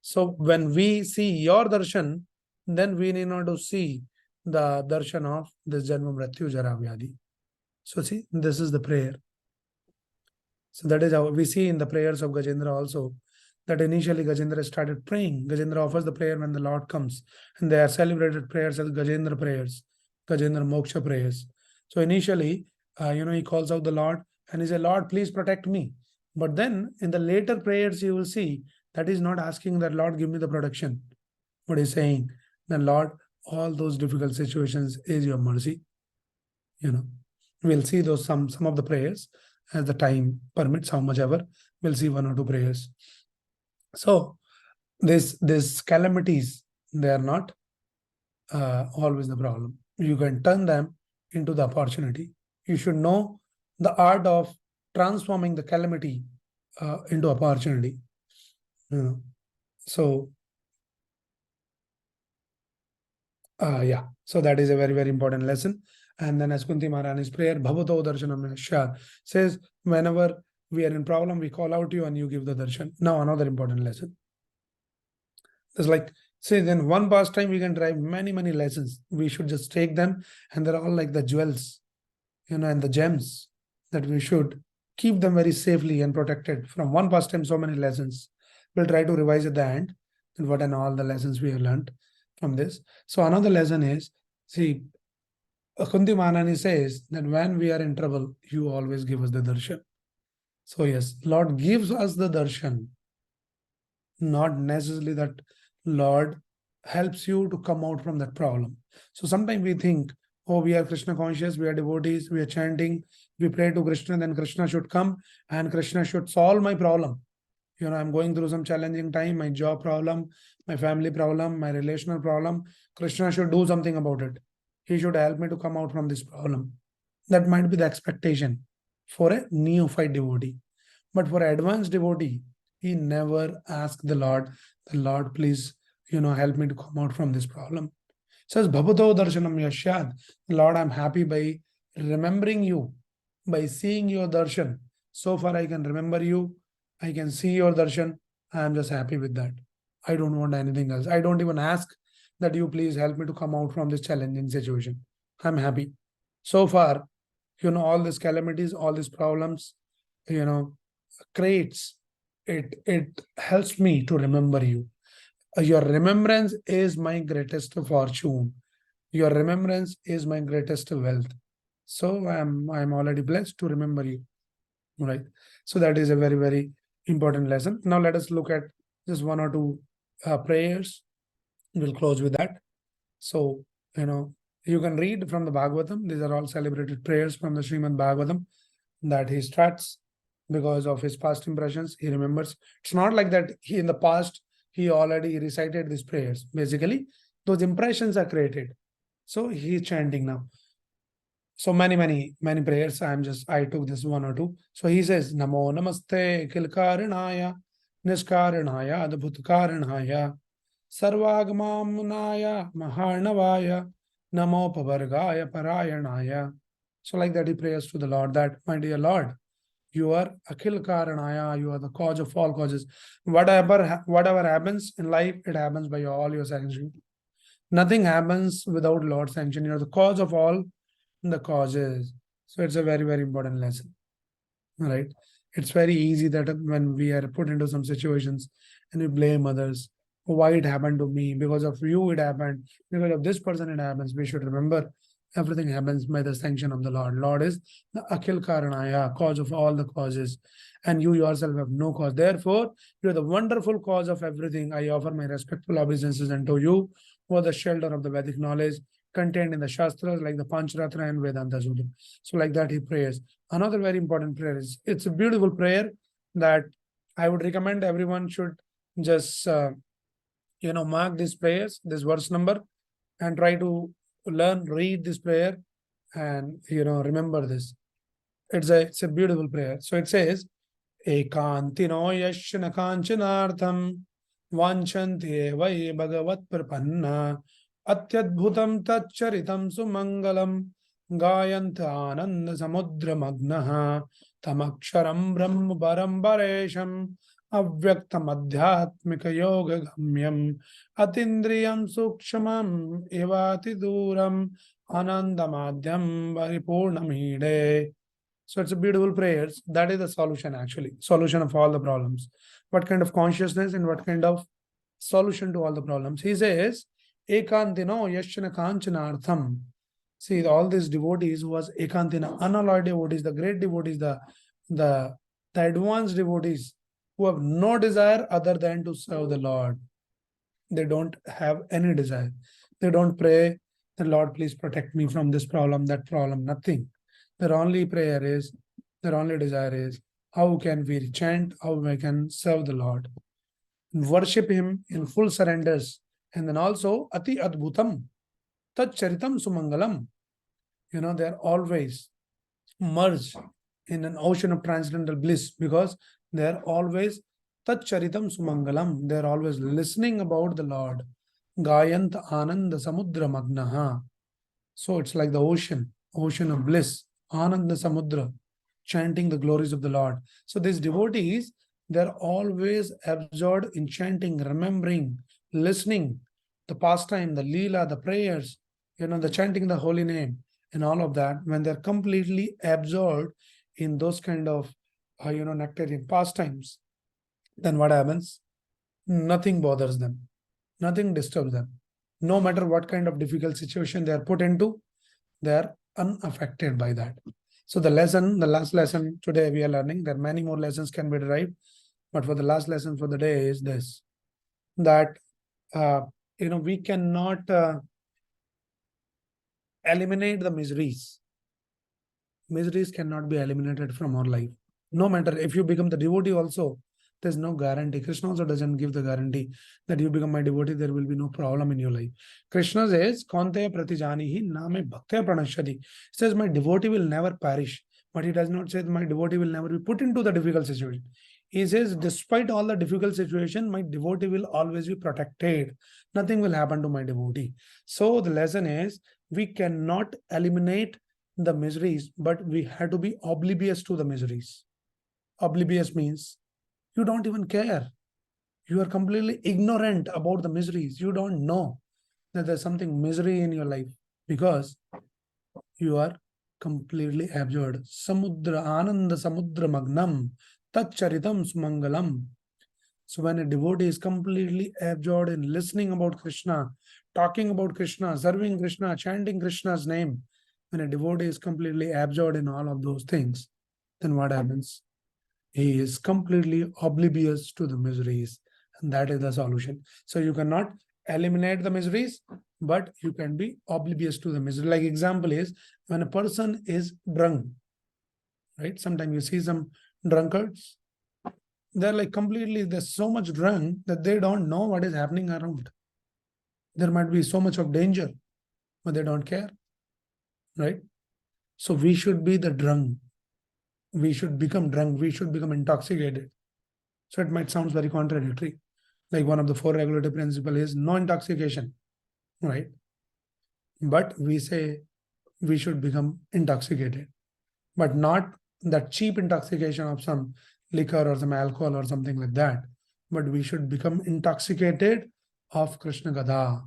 So when we see your darshan, then we need not to see the darshan of this Janma Mrityu Jara Vyadi. So see, this is the prayer. So that is how we see in the prayers of Gajendra also, that initially Gajendra started praying. Gajendra offers the prayer when the Lord comes, and they are celebrated prayers as Gajendra prayers, Gajendra Moksha prayers. So initially, he calls out the Lord and he says, Lord, please protect me. But then in the later prayers, you will see that he's not asking that, Lord, give me the protection. But he's saying that, Lord, all those difficult situations is your mercy. We'll see those some of the prayers as the time permits, how much ever. We'll see one or two prayers. So these calamities, they are not always the problem. You can turn them into the opportunity. You should know the art of transforming the calamity into opportunity. So so that is a very, very important lesson. And then as Kunti Maharani's prayer, Bhavato Darshanam Yashyad, says, whenever we are in problem, we call out to you and you give the darshan. Now, another important lesson. It's like, say, then one pastime we can drive many, many lessons. We should just take them, and they're all like the jewels, and the gems that we should keep them very safely and protected. From one pastime, so many lessons. We'll try to revise at the end and what and all the lessons we have learned from this. So another lesson is, see, Kunti Maharani says that when we are in trouble, you always give us the darshan. So yes, Lord gives us the darshan, not necessarily that Lord helps you to come out from that problem. So sometimes we think, oh, we are Krishna conscious, we are devotees, we are chanting, we pray to Krishna, then Krishna should come and Krishna should solve my problem. I'm going through some challenging time, my job problem, my family problem, my relational problem. Krishna should do something about it. He should help me to come out from this problem. That might be the expectation for a neophyte devotee. But for advanced devotee, he never asked the Lord, please, help me to come out from this problem. It says, Bhavato Darshanam Yashyad. Lord, I'm happy by remembering you, by seeing your darshan. So far, I can remember you. I can see your darshan. I am just happy with that. I don't want anything else. I don't even ask that you please help me to come out from this challenging situation. I'm happy. So far, all these calamities, all these problems, creates, it helps me to remember you. Your remembrance is my greatest fortune. Your remembrance is my greatest wealth. So I'm already blessed to remember you. Right. So that is a very, very important lesson. Now let us look at just one or two prayers. We'll close with that. So, you can read from the Bhagavatam. These are all celebrated prayers from the Srimad Bhagavatam that he starts because of his past impressions. He remembers. It's not like that in the past, he already recited these prayers. Basically, those impressions are created. So he's chanting now. So many prayers. I took this one or two. So he says, Namo Namaste Kilkarinaya Niskarinaya Adbhutkarinaya Sarvagmamunaya Maharnavaya Namo Pavargaya Parayanaya. So like that he prays to the Lord that, my dear Lord, you are Akhil Karanaya, you are the cause of all causes. Whatever happens in life, it happens by all your sanction. Nothing happens without Lord's sanction. You are the cause of all the causes. So it's a very, very important lesson. Right? It's very easy that when we are put into some situations and we blame others, why it happened to me, because of you it happened, because of this person it happens. We should remember everything happens by the sanction of the Lord. Lord is the Akhil Karanaya, cause of all the causes, and you yourself have no cause. Therefore, you are the wonderful cause of everything. I offer my respectful obeisances unto you, who are the shelter of the Vedic knowledge contained in the Shastras like the Pancharatra and Vedanta Sutra. So like that he prays. Another very important prayer is, it's a beautiful prayer that I would recommend everyone should just, mark these prayers, this verse number, and try to read this prayer and, remember this. It's a beautiful prayer. So it says, Ekantino yashna kanchanartham vanchanti vai bhagavat prapanna atyadbhutam tacharitam sumangalam gayanta ananda samudra magnaha tamaksharam brahma paramparesham avyaktam adhyatmika yoga gamyam atindriyam sukshamam evati duram anandamadhyam paripurnamide. So it's a beautiful prayer. That is the solution, actually. Solution of all the problems. What kind of consciousness and what kind of solution to all the problems? He says, Ekantino yashana kanchanartham. See, all these devotees who was Ekantina, unalloyed devotees, the great devotees, the advanced devotees who have no desire other than to serve the Lord. They don't have any desire. They don't pray, the Lord, please protect me from this problem, that problem, nothing. Their only desire is, how can we chant, how we can serve the Lord, worship Him in full surrenders, and then also Ati Adbhutam, Tat Charitam Sumangalam. They are always merged in an ocean of transcendental bliss because they are always Tat Charitam Sumangalam. They are always listening about the Lord. Gayant Ananda Samudra Magnaha. So it's like the ocean ocean of bliss, Ananda Samudra, chanting the glories of the Lord. So these devotees, they're always absorbed in chanting, remembering, listening, the pastime, the Lila, the prayers, the chanting the holy name and all of that. When they're completely absorbed in those kind of, nectarian pastimes, then what happens? Nothing bothers them. Nothing disturbs them. No matter what kind of difficult situation they are put into, they are unaffected by that. So the last lesson today we are learning, there are many more lessons can be derived, but for the last lesson for the day is this, that we cannot eliminate the miseries. Miseries cannot be eliminated from our life. No matter if you become the devotee also, there's no guarantee. Krishna also doesn't give the guarantee that you become my devotee, there will be no problem in your life. Krishna says, Kaunteya pratijanihi name bhaktya pranashyati. Says, my devotee will never perish. But he does not say my devotee will never be put into the difficult situation. He says, despite all the difficult situation, my devotee will always be protected. Nothing will happen to my devotee. So the lesson is, we cannot eliminate the miseries, but we have to be oblivious to the miseries. Oblivious means you don't even care. You are completely ignorant about the miseries. You don't know that there's something misery in your life because you are completely absorbed. Samudra Ananda Samudra Magnam Tacharitam Sumangalam. So when a devotee is completely absorbed in listening about Krishna, talking about Krishna, serving Krishna, chanting Krishna's name, when a devotee is completely absorbed in all of those things, then what happens? He is completely oblivious to the miseries, and that is the solution. So you cannot eliminate the miseries, but you can be oblivious to the misery. Like example is when a person is drunk, right? Sometimes you see some drunkards, they're like they're so much drunk that they don't know what is happening around. There might be so much of danger, but they don't care, right? So we should be the drunk. We should become drunk. We should become intoxicated. So it might sound very contradictory. Like one of the 4 regulative principles is no intoxication, right? But we say we should become intoxicated, but not that cheap intoxication of some liquor or some alcohol or something like that. But we should become intoxicated of Krishna Gada.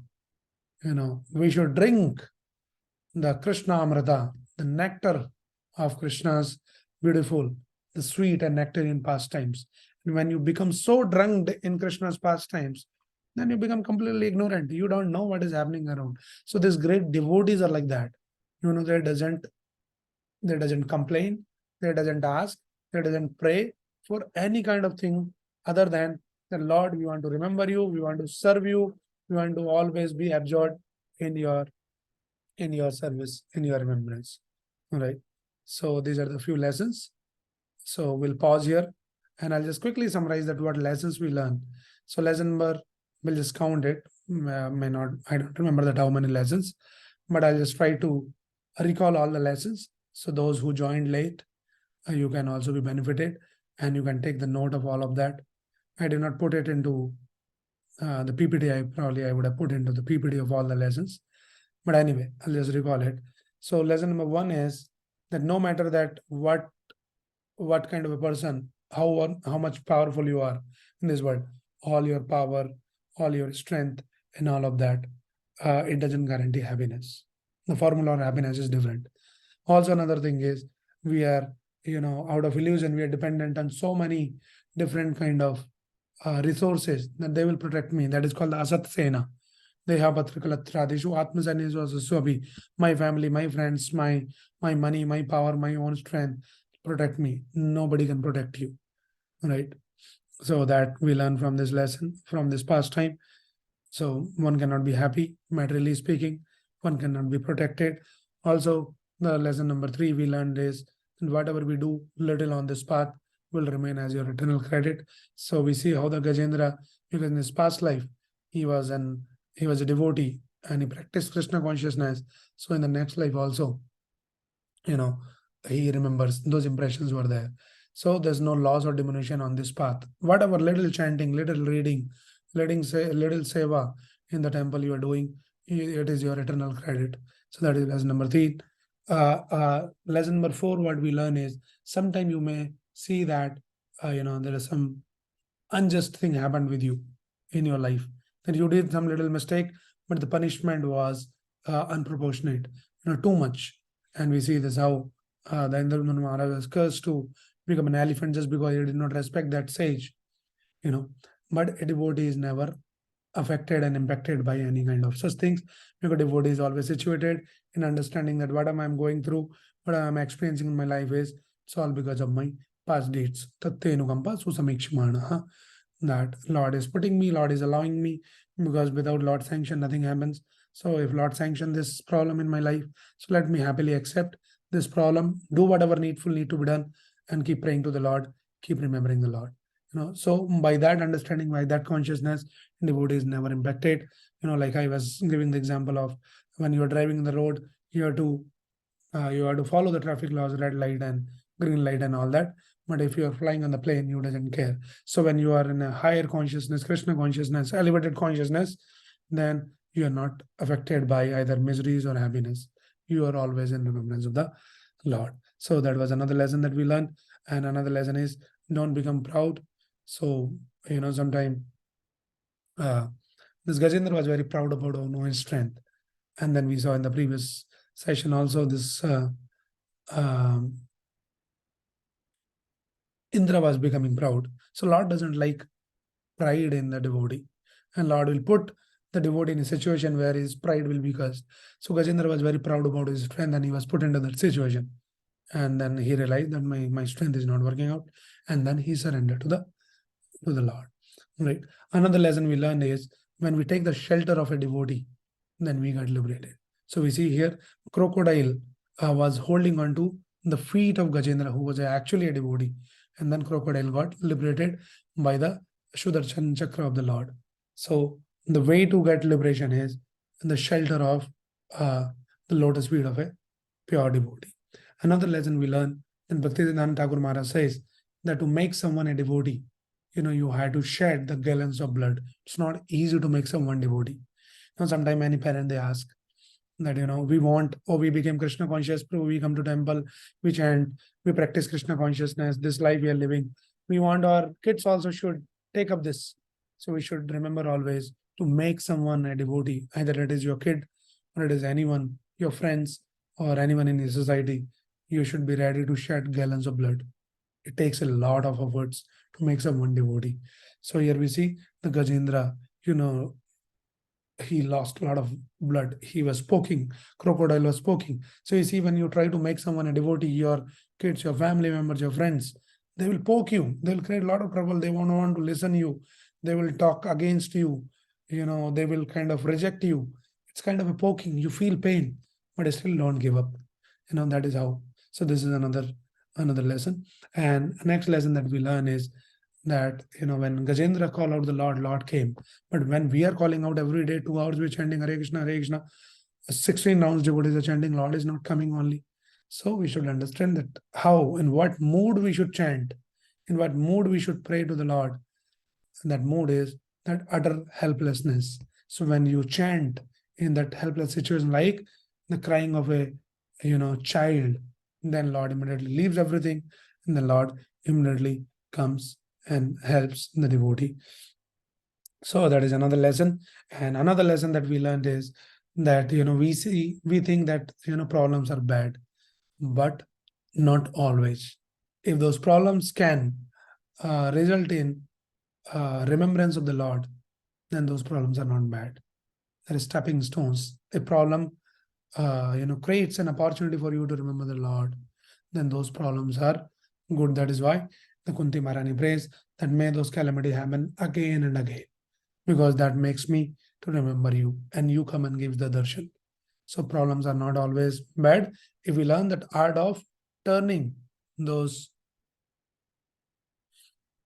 We should drink the Krishna Amrita, the nectar of Krishna's beautiful, the sweet and nectarian pastimes. And when you become so drunk in Krishna's pastimes, then you become completely ignorant. You don't know what is happening around. So these great devotees are like that. They doesn't complain, they doesn't ask, they doesn't pray for any kind of thing other than the Lord, we want to remember you, we want to serve you, we want to always be absorbed in your service, in your remembrance. All right. So these are the few lessons. So we'll pause here and I'll just quickly summarize that what lessons we learn. So lesson number, we'll just count it. I don't remember that how many lessons, but I'll just try to recall all the lessons. So those who joined late, you can also be benefited and you can take the note of all of that. I did not put it into the PPT. I would have put into the PPT of all the lessons. But anyway, I'll just recall it. So lesson number 1 is that no matter that what kind of a person, how much powerful you are in this world, all your power, all your strength and all of that, it doesn't guarantee happiness. The formula of happiness is different. Also another thing is we are, out of illusion, we are dependent on so many different kind of resources that they will protect me. That is called the Asat Sena. They have my family, my friends, my money, my power, my own strength protect me. Nobody can protect you, right? So that we learn from this lesson, from this pastime. So one cannot be happy, materially speaking. One cannot be protected. Also, the lesson number 3 we learned is whatever we do little on this path will remain as your eternal credit. So we see how the Gajendra, because in his past life, he was a devotee and he practiced Krishna consciousness. So in the next life also, he remembers those impressions were there. So there's no loss or diminution on this path. Whatever little chanting, little reading, little seva in the temple you are doing, it is your eternal credit. So that is lesson number 3. lesson number 4, what we learn is sometimes you may see that there is some unjust thing happened with you in your life, that you did some little mistake, but the punishment was unproportionate, too much. And we see this how the Indra Maharaj was cursed to become an elephant just because he did not respect that sage. But a devotee is never affected and impacted by any kind of such things, because devotee is always situated in understanding that what I'm going through, what I'm experiencing in my life is it's all because of my past deeds. Tattenukampa susamikshmana. That Lord is putting me, Lord is allowing me, because without Lord sanction, nothing happens. So if Lord sanction this problem in my life, so let me happily accept this problem, do whatever needful need to be done, and keep praying to the Lord, keep remembering the Lord. So by that understanding, by that consciousness, devotee is never impacted. Like I was giving the example of when you are driving the road, you have to follow the traffic laws, red light and green light and all that. But if you are flying on the plane, you doesn't care. So when you are in a higher consciousness, Krishna consciousness, elevated consciousness, then you are not affected by either miseries or happiness. You are always in remembrance of the Lord. So that was another lesson that we learned. And another lesson is don't become proud. So, sometimes this Gajendra was very proud about his strength. And then we saw in the previous session also this Indra was becoming proud. So Lord doesn't like pride in the devotee. And Lord will put the devotee in a situation where his pride will be cursed. So Gajendra was very proud about his strength and he was put into that situation. And then he realized that my strength is not working out. And then he surrendered to the Lord. Right. Another lesson we learned is when we take the shelter of a devotee, then we got liberated. So we see here, crocodile was holding on to the feet of Gajendra, who was actually a devotee. And then crocodile got liberated by the Sudarshan Chakra of the Lord. So the way to get liberation is in the shelter of the lotus feet of a pure devotee. Another lesson we learn, and Bhaktivedanta Thakur Maharaj says that to make someone a devotee, you had to shed the gallons of blood. It's not easy to make someone devotee. Sometimes many parents, they ask that, we became Krishna conscious, we come to temple, we chant, we practice Krishna consciousness, this life we are living. We want our kids also should take up this. So we should remember always to make someone a devotee, either it is your kid or it is anyone, your friends or anyone in the society. You should be ready to shed gallons of blood. It takes a lot of efforts to make someone devotee. So here we see the Gajendra, he lost a lot of blood. He was poking, crocodile was poking. So you see, when you try to make someone a devotee, your kids, your family members, your friends, they will poke you. They will create a lot of trouble. They won't want to listen to you. They will talk against you. They will kind of reject you. It's kind of a poking. You feel pain, but still don't give up. That is how. So this is another lesson. And next lesson that we learn is that when Gajendra called out the Lord came. But when we are calling out every day, 2 hours we're chanting Hare Krishna, 16 rounds devotees are chanting, Lord is not coming only. So we should understand that how, in what mood we should chant, in what mood we should pray to the Lord. And that mood is that utter helplessness. So when you chant in that helpless situation, like the crying of a child, then Lord immediately leaves everything, and the Lord immediately comes and helps the devotee. So that is another lesson. And another lesson that we learned is that we think that problems are bad, but not always. If those problems can result in remembrance of the Lord, then those problems are not bad. There is stepping stones. A problem creates an opportunity for you to remember the Lord, then those problems are good. That is why the Kunti Maharani prays that may those calamities happen again and again, because that makes me to remember you, and you come and give the darshan. So problems are not always bad. If we learn that art of turning those.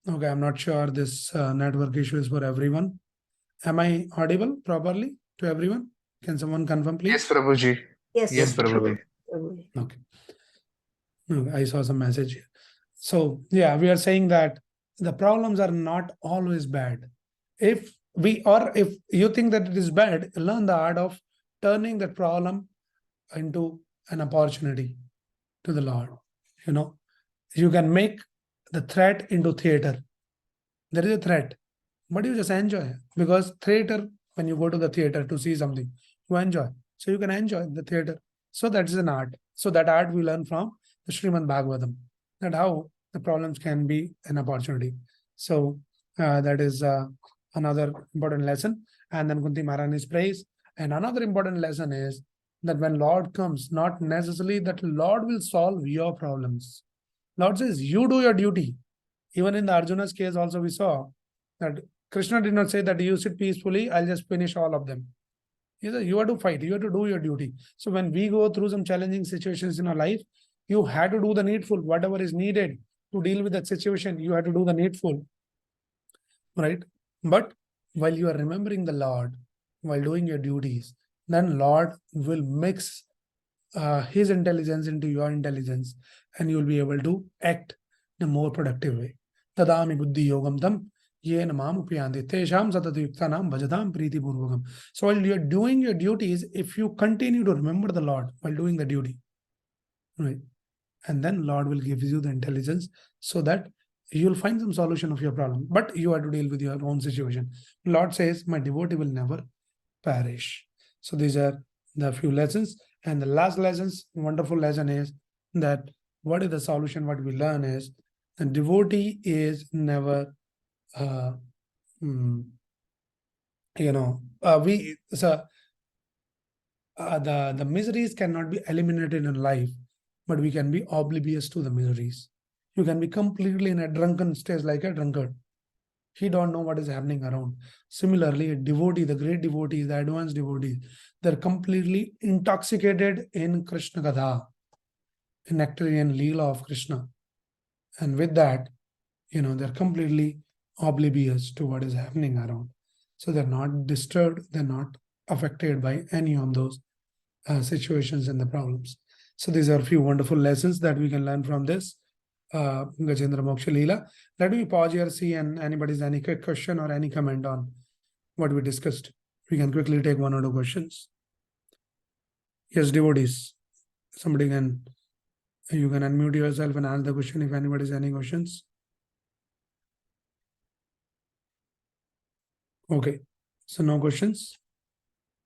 Okay, I'm not sure this network issue is for everyone. Am I audible properly to everyone? Can someone confirm, please? Yes, Prabhuji. Yes, Prabhuji. Okay. I saw some message here. So yeah, we are saying that the problems are not always bad. If you think that it is bad, learn the art of turning that problem into an opportunity to the Lord. You can make the threat into theater. There is a threat, but you just enjoy, because theater, when you go to the theater to see something, you enjoy. So you can enjoy the theater. So that is an art. So that art we learn from the Srimad Bhagavatam, that how the problems can be an opportunity. So that is another important lesson. And then Kunti Maharani's praise. And another important lesson is that when Lord comes, not necessarily that Lord will solve your problems. Lord says, you do your duty. Even in the Arjuna's case, also we saw that Krishna did not say that you sit peacefully, I'll just finish all of them. He said, you have to fight, you have to do your duty. So when we go through some challenging situations in our life, you have to do the needful, whatever is needed to deal with that situation, you have to do the needful, right? But while you are remembering the Lord, while doing your duties, then Lord will mix his intelligence into your intelligence, and you will be able to act in a more productive way. Tadami buddhi yogam tam ye namam upyante tesham satatayuktanam bhajatam priti purvakam. So while you're doing your duties, if you continue to remember the Lord while doing the duty, right, and then Lord will give you the intelligence so that you'll find some solution of your problem. But you have to deal with your own situation. Lord says, my devotee will never perish. So these are the few lessons. And the last lessons, wonderful lesson is that what is the solution? What we learn is the devotee is never, mm, the miseries cannot be eliminated in life, but we can be oblivious to the miseries. You can be completely in a drunken state like a drunkard. He don't know what is happening around. Similarly, a devotee, the great devotees, the advanced devotees, they're completely intoxicated in Krishna Katha, in nectarian Lila of Krishna. And with that, they're completely oblivious to what is happening around. So they're not disturbed, they're not affected by any of those situations and the problems. So these are a few wonderful lessons that we can learn from this Gajendra Moksha Lila. Let me pause here, see and anybody's any quick question or any comment on what we discussed. We can quickly take one or two questions. Yes, devotees. You can unmute yourself and ask the question if anybody's any questions. Okay, so no questions.